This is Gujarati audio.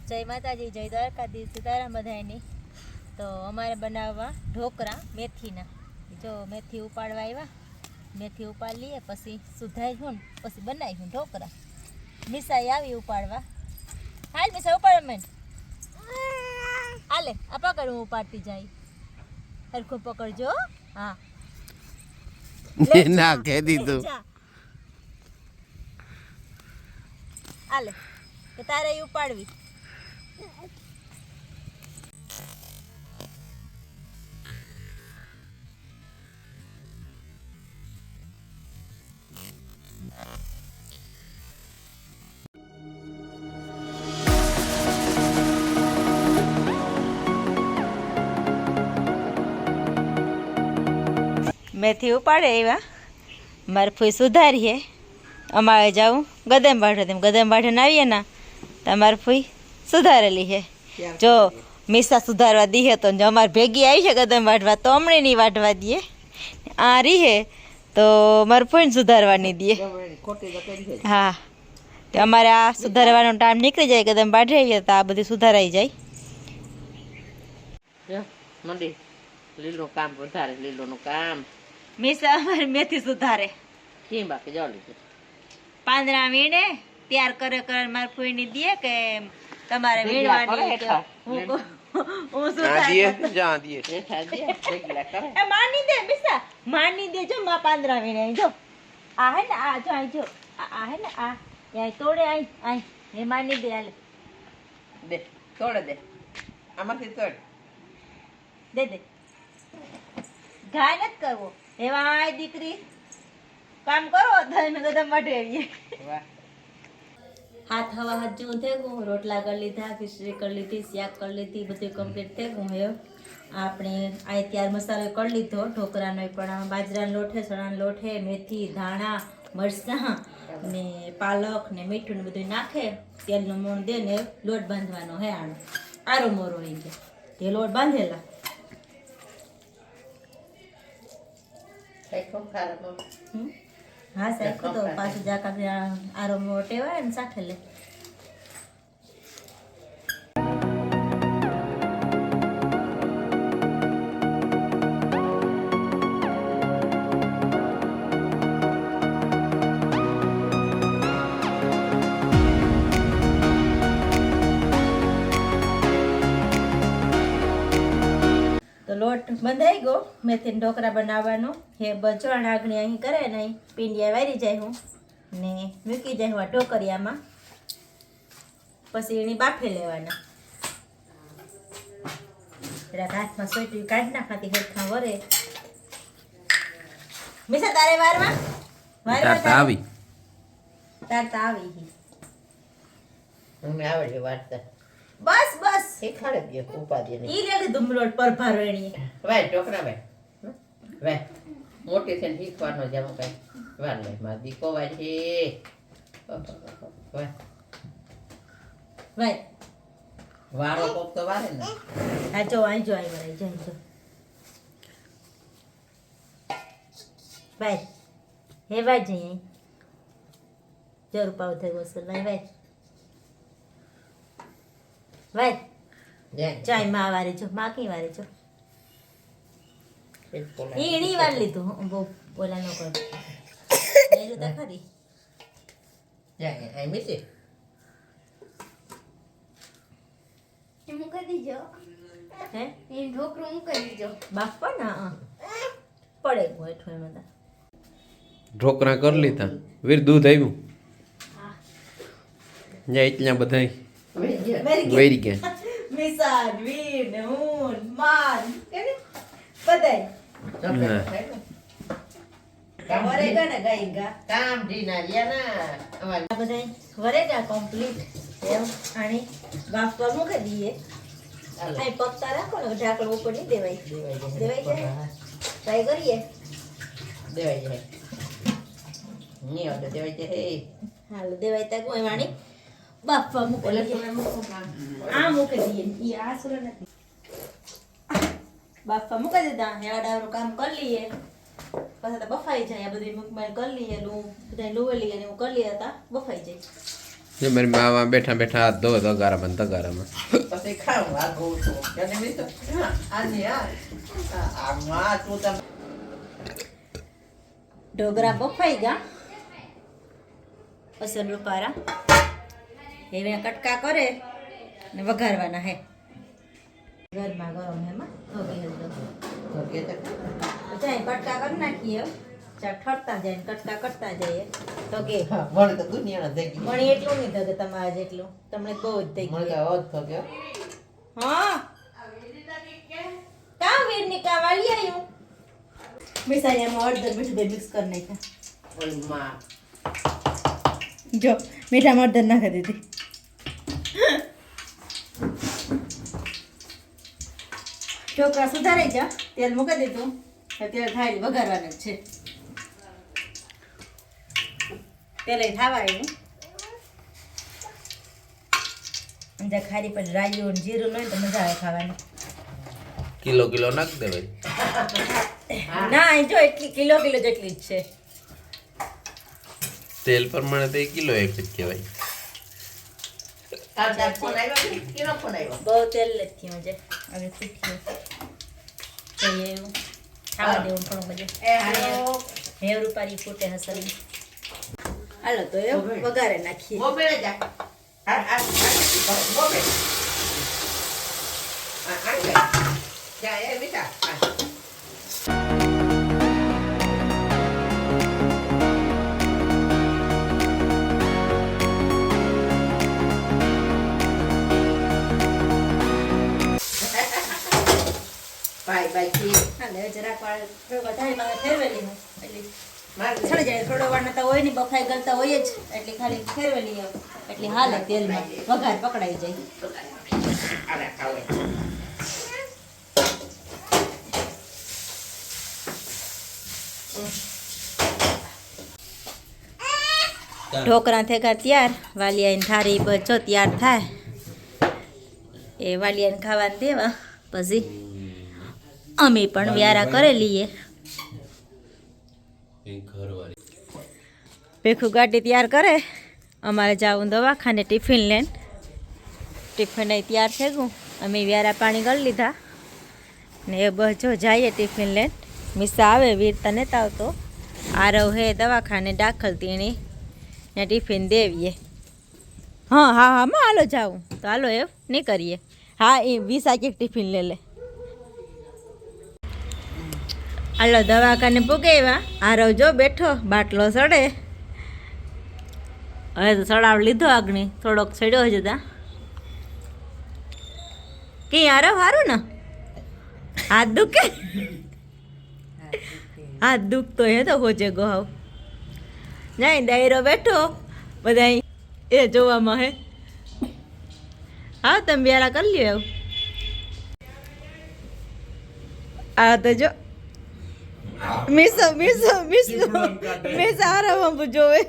જય માતાજી, જય દ્વારકાધીશ, સીતારામ બધાયની। તો અમારે બનાવવા ઢોકળા મેથીના। જો મેથી ઉપાડવા આવ્યા, મેથી ઉપાડી લઈએ, પછી સુધાઈશું, પછી બનાવીશું ઢોકળા। મિસાઈ આવી ઉપાડવા। હાલ મિસાઈ ઉપાડ મેં, હાલે આ પકડ, હું ઉપાડતી જાય, હરખું પકડજો। હા ના કહી દીધું, હાલે કે તારે ઉપાડવી। મેથી ઉપાડે આવ્યા, મારે ફૂઈ સુધારીએ। અમારે જાઉં ગદમ બાઢે, તેમ ગદમ બાઢે ને આવીએ ને તમારે ફૂઈ સુધારેલી છે। જો મીસા સુધારવા દીએ તો જો અમારે ભેગી આવી છે ગદમ વાઢવા, તો હમણાં નહીં વાઢવા દઈએ। આ રીહે તો મારે ફૂઈને સુધારવાની દઈએ। હા, તો અમારે આ સુધારવાનો ટાઈમ નીકળી જાય, ગદમ બાઢે આવીએ તો આ બધી સુધારાઈ જાય। લીલું કામ વધારે, લીલું કામ મીસા અમારે મેથી સુધારે, કેમ બાકી જાવ લીધું પાંદડા વીણે ત્યાર કરે કરે મારે ફૂઈને દે કે તમારે વીણવાની કે હું સુધારી એ માની દે મીસા, માની દે। જો માં પાંદડા વીણે, જો આ હે ને, આ જો આ જો આ હે ને, આ અહીં તોડે, અહીં એ માની દે। હાલે દે, તોડે દે, આમાંથી તોડ દે દે, ઘા નથી કરવો। એવા આ દીકરી કામ કરો તો ગદમ માટે આવીએ। હાથ હવા હાથ જેવું થઈ ગયું, રોટલા કરી લીધા, ખીચડી કરી લીધી, શાક કરી લીધી, બધું કમ્પ્લીટ થઈ ગયું। હવે આપણે આ ત્યાર મસાલો કરી લીધો ઢોકળાનો, પણ બાજરાનો લોટ છે, ચણાનો લોટ છે, મેથી, ધાણા, મરચાં ને પાલક ને મીઠું ને બધું નાખે, તેલનું મોણ દે ને લોટ બાંધવાનો હે। આનો આરો મોરો હોય છે તે લોટ બાંધેલા। હા સાહેબ, તો પાછું જાકા આરો મોટે હોય ને સાથે લે। તો લોટ બંધાઈ ગયો મેથી ઢોકળા બનાવવાનો હે। બચવાણ આગણી અહીં કરે ને અહીં પીંડિયા વારી જાય હું ને મૂકી જાય હું ઢોકળિયામાં, પછી એની બાફી લેવાના। પેલા હાથમાં સોટી કાઢી નાખાતી હેઠા વરે। મિસા તારે વારવા વારવા આવી તારતા આવી મને આવડે વાર્તા, બસ બસ શીખાડે દે ઉપાધિ નહીં। ઈ લેલી ધુમલોટ પર ભારણી ભાઈ ઢોકરા ભાઈ ભાઈ મોટી થઈને શીખવાનો જ આમાં કઈ વાર લે, મારા દીકો ભાઈ છે ભાઈ ભાઈ વારો કોક તો વારે ને। હા જો અહીં જો અહીં વરાઈ જાય જો ભાઈ હે ભાઈ જઈ અહીં જરૂર પાવ થઈ ગયો ભાઈ ભાઈ ભાઈ ચાય માં વારે જો, માં કઈ વારે જો, ઈ વાર લીધું બહુ બોલા ન કર એ તો ખરી જાય આઈ મિસી મૂકી દીજો હે એ ઢોકળું મૂકી દીજો બાપા ના પડે ગોઠવે મને ઢોકરા કરી લીધા, વીર દૂધ આવ્યું જાય એટલા બધા વેરી ગયા। મિસાન વીર ને હું માન કે બધાય વરેગા ને ગાઈગા કામ ઢીના રહ્યા ના અમારે આ બધાય વરેગા કમ્પ્લીટ એમ આની બાફવા મૂકી દઈએ। અહીં પકતા રાખો ને ઢાંકણ ઉપર નહીં દેવાય, દેવાય જાય ટ્રાય કરીએ, દેવાઈ જાય નહીં આવડે દેવાઈ જાય। હાલ દેવાય ત્યાં કોઈ વાણી બાફવા મૂકી દઈએ। આ મૂકી દઈએ, ઈ આ સુર નથી, બાફવા મૂકી દીધા। હેડાવરું કામ કરી લઈએ, પછી તો બફાઈ જાય, આ બધી મૂકમાર કરી લઈએ, બધા લુવેલી અને એવું કરી લઈએ તા બફાઈ જાય। જો મારી મામાં બેઠા બેઠા હાથ ધોવે તગારામાં ને તગારામાં પછી ખાવું આ બહુ તો એને બી તો આની આ તું તમે ઢોગરા બફાઈ ગયા અસલ રૂપારા હવે કટકા કરે ને વઘારવાના હે ગરમા ગરમ હેમાં તો કે જાય કટકા કરી નાખીએ ચાલ ઠરતા જાય ને કટકા કરતા જઈએ તો કે મને તો દુનિયાના થઈ ગઈ મને એટલું નહીં થતું તમારે જેટલું તમને બહુ જ થઈ મને ગયું તો ઓજ તો ગયો હા કા વીરની કા વાળી આવ્યું મિસાઈયામાં અડધર મીઠું બે મિક્સ કરી નાખ્યા ઓય માં જો મીઠામાં અડધર નાખી દીધી ઢોકળા સુધારાઈ જા તેલ મૂકી દીધું તેલ થાય વઘારવાનું જ છે તેલ થવા આવ્યું અંદર ખારી પણ રાયું ને જીરું નહીં તો મજા આવે ખાવાની કિલો કિલો નાખ દેવાય ના એ જો એટલી કિલો જેટલી જ છે તેલ પ્રમાણે તો 1 કિલો એક જ કહેવાય તાર ફોન આવ્યો કે કેનો ફોન આવ્યો બહુ તેલ નથી મજે હવે શીખ્યું તો એવું ખાવા દેવું થોડું બધું હેવ રૂપારી ફૂટે હસલી હાલો તો એ વઘારે નાખીએ મોબાઈલ જા આ મોબાઈલ આ જા એ બેટા બાય બાય કી હાલે જરાક વાર વધારે માં ફેરવેલી હું એટલે માર છડી જાય થોડો વાર નતા હોય ને બફાઈ ગલતા હોય જ એટલે ખાલી ફેરવેલી એટલે હાલે તેલમાં વઘાર પકડાઈ જાય આરે ખાવે ઢોકળા થેગા તૈયાર વાલિયાને થારી બચો તૈયાર થાય એ વાલિયાને ખાવાને દેવા પછી અમે પણ વ્યારા કરી લઈએ ભેખું ગાડી તૈયાર કરે અમારે જવું દવાખાને ટિફિન લઈને ટિફિન અહીં તૈયાર થઈ ગયું અમે વ્યારા પાણી કરી લીધા ને એ બસ જો જઈએ ટિફિન લઈને મિસ્સા આવે વીરતા નતા આવતો આરવ હે દવાખાને દાખલ તેણી ને ટિફિન દેવીએ હા હા હા માં હાલો જાઉં તો હાલો એ નહીં કરીએ હા એ 20 એક ટિફિન લે હાલો દવાખાને પુગાવ્યા આરવ જો બેઠો બાટલો સડે હવે તો સડાવ લીધો આગની થોડોક સડ્યો જ તા કઈ આરવ સારું ને હાથ દુખે હાથ દુખતો હે તો હોજે ગોહાવ નહીં દાયરો બેઠો બધા એ જોવામાં હે હા તમે બેરા કરી લ્યો આ તો જો મિસ આરામ જોવે